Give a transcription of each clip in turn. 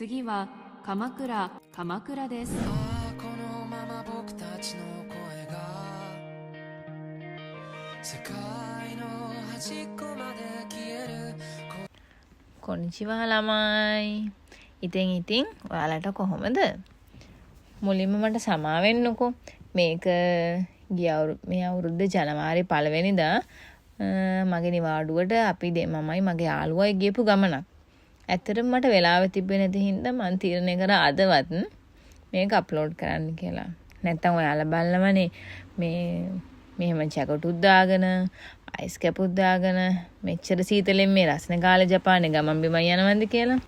次は鎌倉です。このまま僕たちの声が世界の端っこまで消える කොනිචිවා ළමයි. ඉතින් ඔයාලට කොහොමද? මුලින්ම මට සමාවෙන්නකෝ. මේක මේ අවුරුද්ද ජනවාරි 1 වෙනිදා මගේ නිවාඩුවට අපි මමයි මගේ යාළුවයි ගියපු ගමනක්. ඇත්තටම මට වෙලාව තිබ්බේ නැති හින්දා මම තීරණය කරා අදවත් මේක අප්ලෝඩ් කරන්න කියලා. නැත්තම් ඔයාලා බලනවනේ මෙහෙම ජැකටුත් දාගෙන අයිස් කැපුත් දාගෙන මෙච්චර සීතලෙන් මේ රස්නේ කාලේ ජපානේ ගමන් බිමන් යනවද කියලා.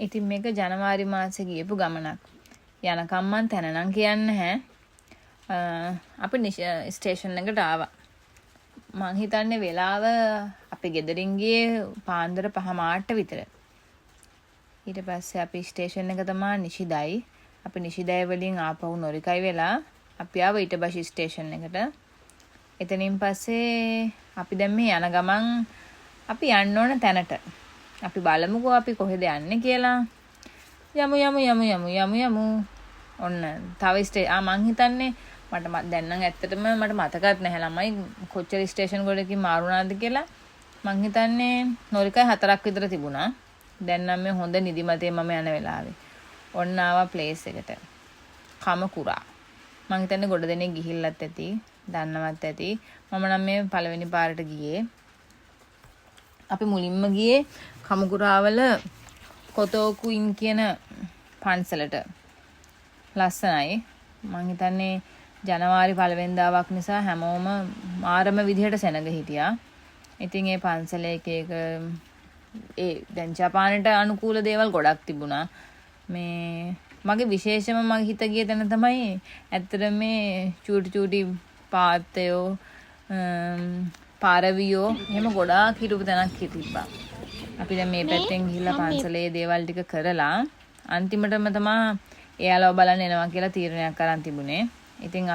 ඉතින් මේක ජනවාරි මාසේ ගියපු ගමනක්. යනකම් මං තැන නම් කියන්න නැහැ. අපි ස්ටේෂන් එකට ආවා. මං හිතන්නේ වෙලාව අපි ගෙදරින් ගියේ පාන්දර 5:00 විතර. ඊට පස්සේ අපි ස්ටේෂන් එක තමයි නිෂිදයි. අපි නිෂිදයි වලින් ආපහු නොරිකයි වෙලා අපි ආව ඊටබෂි ස්ටේෂන් එකට. එතනින් පස්සේ අපි දැන් මේ යන ගමන් අපි යන්න ඕන තැනට. අපි බලමුකෝ අපි කොහෙද යන්නේ කියලා. යමු. ඔන්න තව මං හිතන්නේ මට දැන් නම් ඇත්තටම මට මතකත් නැහැ ළමයි කොච්චර ස්ටේෂන් ගොඩකින් මාරුණාද කියලා. මං හිතන්නේ නොරිකයි 4ක් විතර තිබුණා. දැන් නම් මේ හොඳ නිදිමතේ මම යන වෙලාවේ. ඔන්න ආවා ප්ලේස් එකට. කමකුරා. මං හිතන්නේ ගොඩ දෙනෙක් ගිහිල්ලත් ඇති, දන්නවත් ඇති. මම නම් මේ පළවෙනි පාරට ගියේ. අපි මුලින්ම ගියේ කමකුරාවල කොතෝකුයින් කියන පන්සලට. ලස්සනයි. මං හිතන්නේ ජනවාරි 1 වෙනිදාවක් නිසා හැමෝම මාරම විදිහට සෙනග හිටියා. ඉතින් ඒ පන්සලේ එක දැන් ජපානයට අනුකූල දේවල් ගොඩක් තිබුණා. මේ මගේ විශේෂම මගේ හිත ගිය තැන තමයි ඇත්තට මේ චූටි පාත්තයෝ පාරවියෝ එහෙම ගොඩාක් හිටපු තැනක් තිබ්බා. අපි දැන් මේ පැත්තෙන් ගිහිල්ලා පන්සලේ දේවල් ටික කරලා අන්තිමටම තමයි එයාලව බලන්න එනවා කියලා තීරණයක් අරන් තිබුණේ. ඉතින්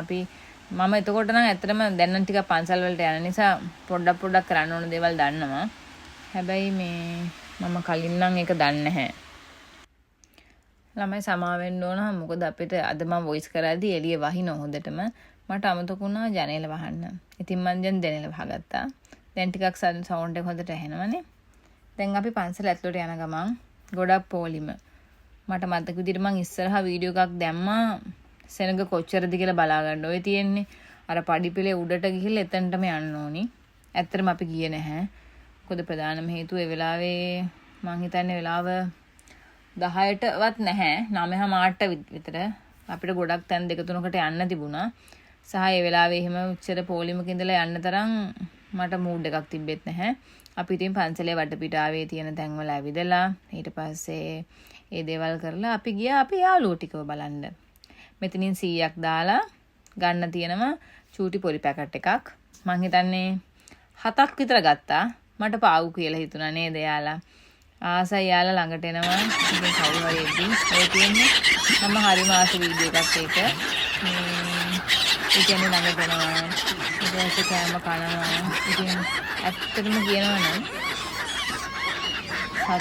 මම එතකොට නම් ඇත්තටම දැන් නම් ටික පන්සල් වලට යන නිසා පොඩ්ඩක් කරන්න ඕන දේවල් දන්නවා. හැබැයි මම කලින් නම් ඒක දන්නේ නැහැ. ළමයි සමාවෙන්න ඕන. මොකද අපිට අද මම වොයිස් කරද්දී එළිය වහින හොඳටම මට අමතක වුණා ජනේල වහන්න. ඉතින් මම දැන් ජනේල වහගත්තා. දැන් ටිකක් සවුන්ඩ් එක හොඳට ඇහෙනවනේ. දැන් අපි පන්සල ඇතුළට යන ගමන් ගොඩක් පොලිම. මට මතක විදිහට මම ඉස්සරහා වීඩියෝ එකක් දැම්මා. සෙනග කොච්චරද කියලා බලා ගන්න ඔය තියෙන්නේ. අර පඩිපෙලේ උඩට ගිහිල්ලා එතනටම යන්න ඕනි. ඇත්තටම අපි ගියේ නැහැ. මොකද ප්‍රධානම හේතුව ඒ වෙලාවේ මං හිතන්නේ වෙලාව 10ටවත් නැහැ. 9:08 විතර අපිට ගොඩක් තැන් 2-3කට යන්න තිබුණා. සහ ඒ වෙලාවේ එහෙම උච්චර පොලිමක ඉඳලා යන්න තරම් මට මූඩ් එකක් තිබෙත් නැහැ. අපි ඉතින් පන්සලේ වටපිටාවේ තියෙන තැන්වල ඇවිදලා ඊට පස්සේ ඒ දේවල් කරලා අපි ගියා අපේ යාළුවෝ ටිකව බලන්න. මෙතනින් 100ක් දාලා ගන්න තියෙනවා චූටි පොඩි පැකට් එකක්. මං හිතන්නේ 7ක් විතර ගත්තා. මට පාවු කියලා හිතුණා නේද යාලා. ආසයි යාලා ළඟට එනවා. ඉතින් කවුරු හරි එද්දී ඔය තියෙන්නේ මම හරිම ආස වීඩියෝ එකක් ඒක. ඒ කියන්නේ ළඟට එනවා. ඊට පස්සේ කෑම කනවා. ඉතින් ඇත්තටම කියනවා නම්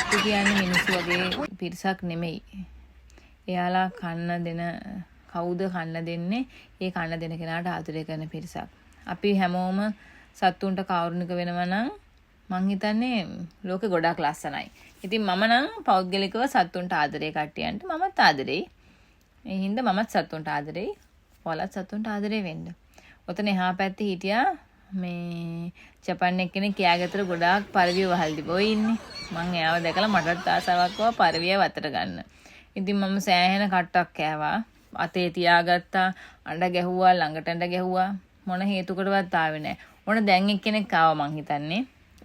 සත්තු කියන්නේ මිනිස්සු වගේ පිරිසක් නෙමෙයි. එයාලා කවුද කන්න දෙන්නේ? ඒ කන්න දෙන කෙනාට ආදරය කරන පිරිසක්. අපි හැමෝම සත්තුන්ට කෞරුණික වෙනවා නම් මං හිතන්නේ ලෝකෙ ගොඩාක් ලස්සනයි. ඉතින් මම නම් පෞද්ගලිකව සත්තුන්ට ආදරේ කට්ටියන්ට මමත් ආදරෙයි. ඒ හින්දා මමත් සත්තුන්ට ආදරෙයි. ඔයාලත් සත්තුන්ට ආදරේ වෙන්න. ඔතන එහා පැත්තේ හිටියා මේ ජපාන් එක්කෙනෙක් කෑගතර ගොඩාක් පරිවිය වහල් තිබෝ ඉන්නේ. මං එයාව දැකලා මටත් ආසාවක් ආවා පරිවිය වතට ගන්න. ඉතින් මම සෑහෙන කට්ටක් කෑවා. අතේ තියාගත්තා, අඬ ගැහුවා, ළඟට අඬ ගැහුවා. මොන හේතුකටවත් ආවේ නැහැ. ඕන දැන් එක්කෙනෙක් ආවා මං හිතන්නේ.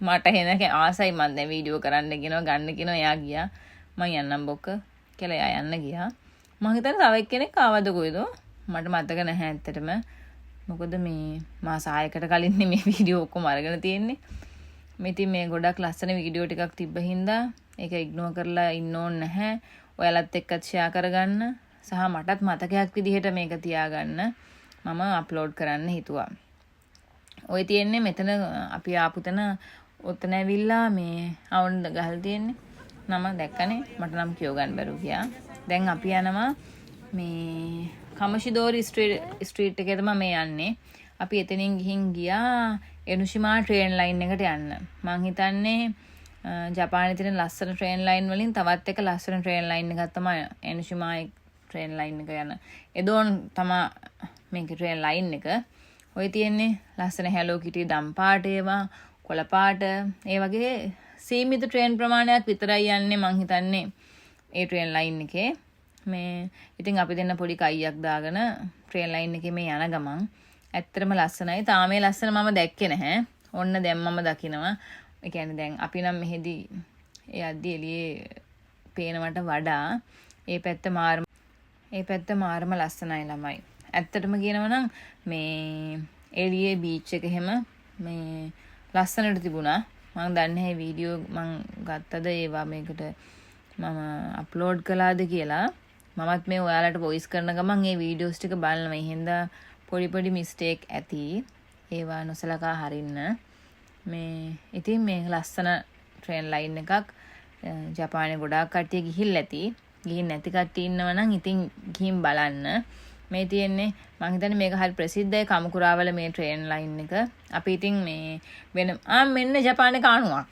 මට හෙන ආසයි මන් දැන් වීඩියෝ කරන්න කියනවා ගන්න කියනවා එයා ගියා. මං යන්නම් බොක්ක කියලා එයා යන්න ගියා. මං හිතන්නේ තව එක්කෙනෙක් ආවද කොයිද? මට මතක නැහැ ඇත්තටම. මොකද මේ මාස 6කට කලින් මේ වීඩියෝ ඔක්කොම අරගෙන තියෙන්නේ. ඉතින් මේ ගොඩක් ලස්සන වීඩියෝ ටිකක් තිබ්බ හින්දා ඒක ඉග්නෝර් කරලා ඉන්න ඕනේ නැහැ. ඔයාලත් එක්කත් ෂෙයා කරගන්න සහ මටත් මතකයක් විදිහට මේක තියාගන්න මම අප්ලෝඩ් කරන්න හිතුවා. ඔය තියෙන්නේ මෙතන අපි ආපු තැන ඔතන ඇවිල්ලා මේ අවුන්ද ගහලා තියෙන්නේ. නම දැක්කනේ මට නම් කියව ගන්න බැරුව ගියා. දැන් අපි යනවා මේ කමෂිදෝරි ස්ට්‍රීට් එකේ තමයි මේ යන්නේ. අපි එතනින් ගිහින් ගියා එනුෂිමා ට්‍රේන් ලයින් එකට යන්න. මං හිතන්නේ ජපානයේ තියෙන ලස්සන ට්‍රේන් ලයින් වලින් තවත් එක ලස්සන ට්‍රේන් ලයින් එකක් තමයි එනුෂිමා ට්‍රේන් ලයින් එක යන. එදෝන් තමයි මේක ට්‍රේන් ලයින් එක. ඔය තියෙන්නේ ලස්සන හැලෝ කිටි දම් පාට ඒවා කොළ පාට ඒ වගේ සීමිත ට්‍රේන් ප්‍රමාණයක් විතරයි යන්නේ මං හිතන්නේ ඒ ට්‍රේන් ලයින් එකේ. මේ ඉතින් අපි දෙන්න පොඩි කයියක් දාගෙන ට්‍රේන් ලයින් එකේ මේ යන ගමන් ඇත්තටම ලස්සනයි. තාම මේ ලස්සන මම දැක්කේ නැහැ. ඔන්න දැන් මම දකිනවා. ඒ කියන්නේ දැන් අපි නම් මෙහෙදි යද්දි එළියේ පේනවට වඩා ඒ පැත්ත මාරම ලස්සනයි ළමයි. ඇත්තටම කියනවා නම් මේ එළියේ බීච් එක එහෙම මේ ලස්සනට තිබුණා. මම දන්නේ නැහැ වීඩියෝ මම ගත්තද ඒවා මේකට මම අප්ලෝඩ් කළාද කියලා. මමත් මේ ඔයාලට වොයිස් කරන ගමන් මේ වීඩියෝස් ටික බලනවා. එහෙනම් පොඩි මිස්ටේක් ඇති. ඒවා නොසලකා හරින්න. මේ ඉතින් මේ ලස්සන ට්‍රේන් ලයින් එකක් ජපානයේ ගොඩාක් කට්ටිය ගිහිල්ලා ඇති. ගිහින් නැති කට්ටිය ඉන්නවා නම් ඉතින් ගිහින් බලන්න. මේ තියෙන්නේ මං හිතන්නේ මේක හරි ප්‍රසිද්ධයි කමුකුරාවල මේ ට්‍රේන් ලයින් එක. අපි ඉතින් මේ වෙන මෙන්න ජපානයේ කාණුවක්.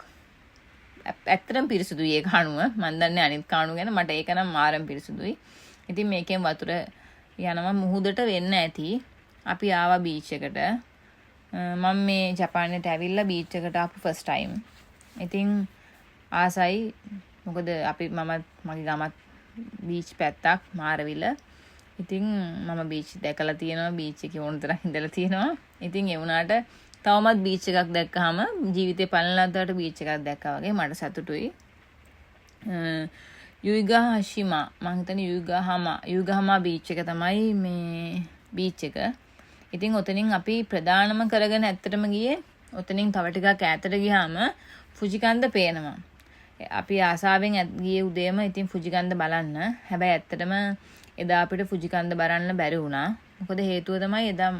ඇත්තටම පිරිසුදුයි ඒ කාණුව. මන් දන්නේ අනිත් කාණුව ගැන මට ඒක නම් මාරම පිරිසුදුයි. ඉතින් මේකෙන් වතුර යනවා මුහුදට වෙන්න ඇති. අපි ආවා බීච් එකට. මම මේ ජපානයට ඇවිල්ලා බීච් එකට ආපු ෆස්ට් ටයිම්. ඉතින් ආසයි මොකද මගේ ගමත් බීච් පැත්තක් මාරවිල. ඉතින් මම බීච් දැකලා තියෙනවා. බීච් එකේ ඕන තරම් ඉඳලා තියෙනවා. ඉතින් ඒ වුණාට තවමත් බීච් එකක් දැක්කහම ජීවිතේ පළලද්දාට බීච් එකක් දැක්කා වගේ මට සතුටුයි. යුයිගාහාෂිමා මං හිතන්නේ යුයිගාහාමා බීච් එක තමයි මේ බීච් එක. ඉතින් ඔතනින් අපි ප්‍රධානම කරගෙන ඇත්තටම ගියේ ඔතනින් තව ටිකක් ඈතට ගියාම ෆුජිකන්ද පේනවා. අපි ආසාවෙන් ගියේ උදේම ඉතින් ෆුජිකන්ද බලන්න. හැබැයි ඇත්තටම එදා අපිට ෆුජිකන්ද බලන්න බැරි වුණා. මොකද හේතුව තමයි එදා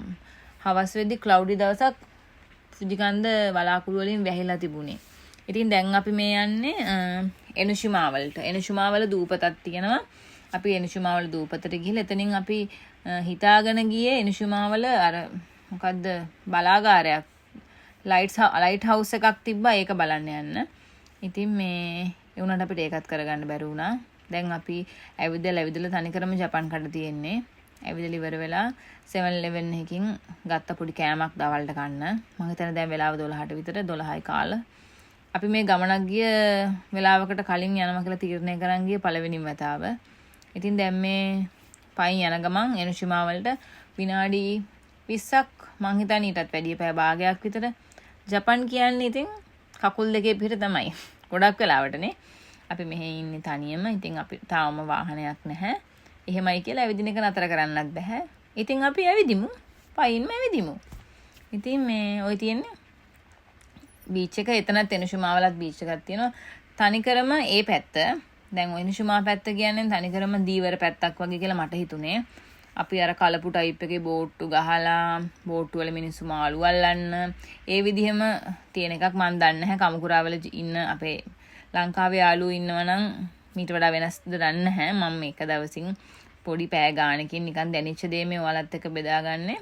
හවස් වෙද්දි ක්ලවුඩි දවසක් ෆුජිකන්ද වලාකුළු වලින් වැහිලා තිබුණේ. ඉතින් දැන් අපි මේ යන්නේ එනුෂිමාවලට. එනුෂිමාවල දූපතක් තියෙනවා. අපි එනුෂිමාවල දූපතට ගිහලා එතනින් අපි හිතාගෙන ගියේ එනුෂිමාවල අර මොකද්ද බලාගාරයක් ලයිට් හවුස් එකක් තිබ්බා ඒක බලන්න යන්න. ඉතින් මේ ඒ උනට අපිට ඒකත් කරගන්න බැරි වුණා. දැන් අපි ඇවිදලා තනිකරම ජපාන් කඩ තියෙන්නේ. ඇවිදලා ඉවර වෙලා 7-Eleven එකකින් ගත්ත පොඩි කෑමක් දවල්ට කන්න. මම හිතන්නේ දැන් වෙලාව 12ට විතර 12යි කාල. අපි මේ ගමනක් ගිය වෙලාවකට කලින් යනවා කියලා තීරණය කරන් ගිය පළවෙනිම වතාව. ඉතින් දැන් මේ පයින් යන ගමන් එනුෂිමා වලට විනාඩි 20ක් මං හිතන්නේ ඊටත් වැඩිය පැය භාගයක් විතර. ජපාන් කියන්නේ ඉතින් කකුල් දෙකේ පිට තමයි. ගොඩක් වෙලාවටනේ. අපි මෙහෙ ඉන්නේ තනියම. ඉතින් අපි තාම වාහනයක් නැහැ. එහෙමයි කියලා ඇවිදින එක නතර කරන්නත් බෑ. ඉතින් අපි ඇවිදිමු. පයින්ම ඇවිදිමු. ඉතින් මේ ඔය තියෙන්නේ බීච් එක. එතනත් එනුෂිමාවලත් බීච් එකක් තියෙනවා. තනිකරම ඒ පැත්ත. දැන් ඔය එනුෂිමා පැත්ත කියන්නේ තනිකරම දීවර පැත්තක් වගේ කියලා මට හිතුනේ. අපි අර කලපු ටයිප් එකේ බෝට්ටු ගහලා බෝට්ටු වල මිනිස්සු මාළු අල්ලන්න ඒ විදිහම තියෙන එකක් මම දන්නේ නැහැ. කමුකුරාවල ඉන්න අපේ ලංකාවේ යාළුවෝ ඉන්නවනම් මීට වඩා වෙනස්ද දන්නේ නැහැ. මම මේක දවසින් පොඩි පෑ ගානකින් නිකන් දැනෙච්ච දේ මේ ඔයාලත් එක්ක බෙදාගන්නේ.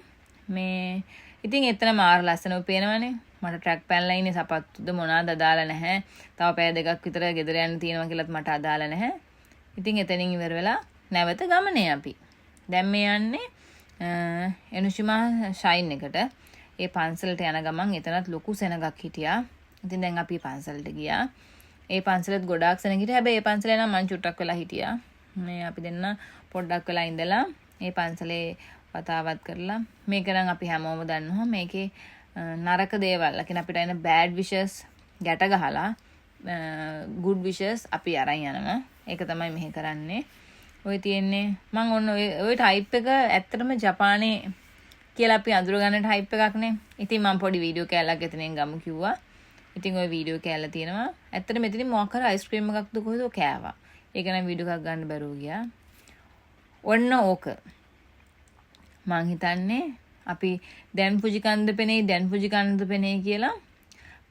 මේ ඉතින් එතන මාර ලස්සනව පේනවනේ. මට ට්‍රැක් පැනලා ඉන්නේ සපත්තුද මොනවාද අදාළ නැහැ. තව පෑ දෙකක් විතර ගෙදර යන්න තියෙනවා කියලාත් මට අදාළ නැහැ. ඉතින් එතනින් ඉවර වෙලා නැවත ගමනේ අපි. දැන් මේ යන්නේ එනුෂිමා ෂයින් එකට. ඒ පන්සලට යන ගමන් එතනත් ලොකු සෙනගක් හිටියා. ඉතින් දැන් අපි පන්සලට ගියා. ඒ පන්සලෙත් ගොඩාක් සෙනග හිටියා. හැබැයි ඒ පන්සලේ නම් මං චුට්ටක් වෙලා හිටියා. මේ අපි දෙන්න පොඩ්ඩක් වෙලා ඉඳලා ඒ පන්සලේ වතාවත් කරලා මේක නම් අපි හැමෝම දන්නවා. මේකේ නරක දේවල් ලකින අපිට එන බෑඩ් විෂස් ගැට ගහලා good wishes අපි අරන් යනවා. ඒක තමයි මෙහෙ කරන්නේ. ඔය තියෙන්නේ මම ඔන්න ඔය ටයිප් එක ඇත්තටම ජපානයේ කියලා අපි අඳුර ගන්න ටයිප් එකක් නේ. ඉතින් මම පොඩි වීඩියෝ කෑල්ලක් එතනින් ගමු කිව්වා. ඉතින් ওই වීඩියෝ කෑල්ල තියෙනවා. ඇත්තටම මෙතනින් මොකක් කර අයිස්ක්‍රීම් එකක්ද කොහෙද කෑවා. ඒක නම් වීඩියෝ එකක් ගන්න බැරුව ගියා. ඔන්න ඕක. මං හිතන්නේ අපි දැන් පුජිකන්ද පෙනේ කියලා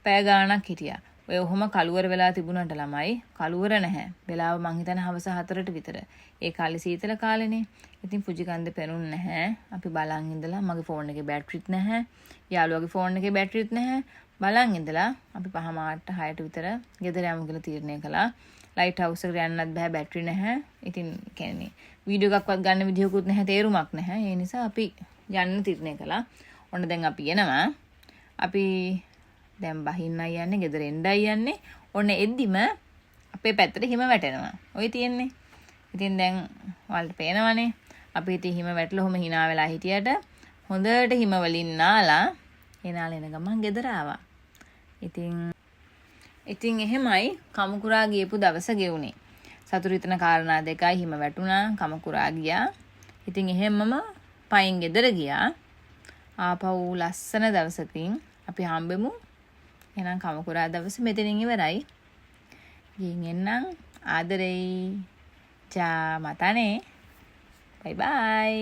පැය ගාණක් හිටියා. ඔය ඔහොම කළුවර වෙලා තිබුණාට ළමයි කළුවර නැහැ. වෙලාව මං හිතන්නේ හවස 4ට විතර. ඒ කාලේ සීතල කාලේනේ. ඉතින් පුජිකන්ද පෙනුන්නේ නැහැ. අපි බලන් ඉඳලා මගේ ෆෝන් එකේ බැටරිත් නැහැ. යාළුවාගේ ෆෝන් එකේ බැටරිත් නැහැ. බලන් ඉඳලා අපි 5:00 6ට විතර ගෙදර යමු කියලා තීරණය කළා. ලයිට් හවුස් එකට යන්නත් බෑ බැටරි නැහැ. ඉතින් කියන්නේ වීඩියෝ එකක්වත් ගන්න විදිහකුත් නැහැ තේරුමක් නැහැ. ඒ නිසා අපි යන්න තීරණය කළා. ඔන්න දැන් අපි එනවා. අපි දැන් බහින්නයි යන්නේ ගෙදර එන්නයි යන්නේ. ඔන්න එද්දිම අපේ පැත්තට හිම වැටෙනවා. ඔය තියෙන්නේ. ඉතින් දැන් ඔයාලට පේනවනේ. අපි ඉතින් හිම වැටලා ඔහොම hina වෙලා හිටියට හොඳට හිම වලින් නාලා එන ගමන් ගෙදර ආවා. ඉතින් එහෙමයි කමුකුරා ගියපු දවස ගෙවුනේ. සතුරු හිතන කාරණා දෙකයි හිම වැටුණා කමුකුරා ගියා. ඉතින් එහෙමම පයින් ගෙදර ගියා. ආපහු ලස්සන දවසකින් අපි හම්බෙමු. එහෙනම් කමුකුරා දවස මෙතනින් ඉවරයි. ගිහින් එන්නම් ආදරෙයි. ජා මතනේ. බයි බයි.